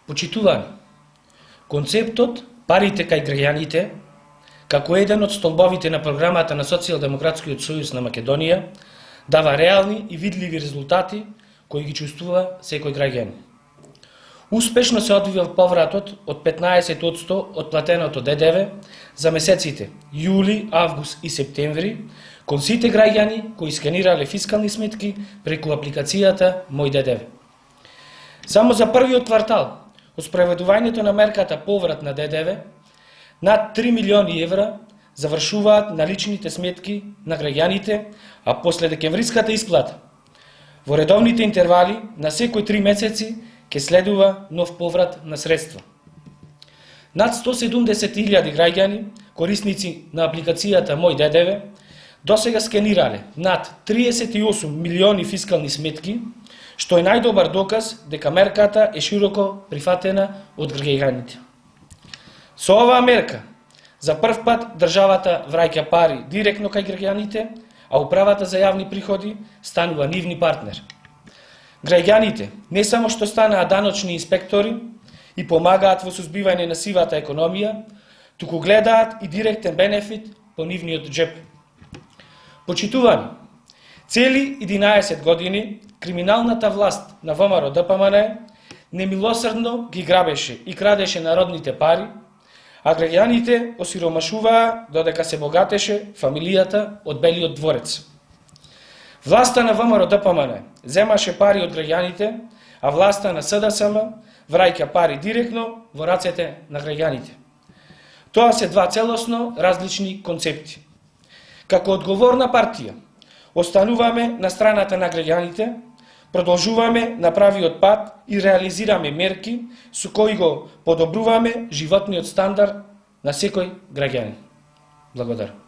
Почитувани, концептот парите кај граѓаните, како еден од столбовите на програмата на Социјалдемократскиот сојуз на Македонија, дава реални и видливи резултати кои ги чувствува секој граѓанин. Успешно се одвива повратот од 15% од платеното ДДВ за месеците јули, август и септември кон сите граѓани кои сканирале фискални сметки преку апликацијата Мој ДДВ. Само за првиот квартал од спроведувањето на мерката поврат на ДДВ, над 3 милиони евра завршуваат на личните сметки на граѓаните, а после декемвриската исплата, во редовните интервали на секои 3 месеци ќе следува нов поврат на средства. Над 170.000 граѓани, корисници на апликацијата Мој ДДВ, досега сканирале над 38 милиони фискални сметки, што е најдобар доказ дека мерката е широко прифатена од граѓаните. Со оваа мерка, за прв пат државата враќа пари директно кај граѓаните, а управата за јавни приходи станува нивни партнер. Граѓаните не само што станаа даночни инспектори и помагаат во сузбивање на сивата економија, туку гледаат и директен бенефит по нивниот джеп. Почитувани, цели 11 години криминалната власт на ВМРО ДПМН немилосрдно ги грабеше и крадеше народните пари, а граѓаните осиромашуваа додека се богатеше фамилијата од Белиот дворец. Власта на ВМРО ДПМН земаше пари од граѓаните, а власта на СДСМ враќа пари директно во рацете на граѓаните. Тоа се два целосно различни концепти. Како одговорна партија, остануваме на страната на граѓаните, продолжуваме на правиот пат и реализираме мерки со кои го подобруваме животниот стандард на секој граѓанин. Благодарам.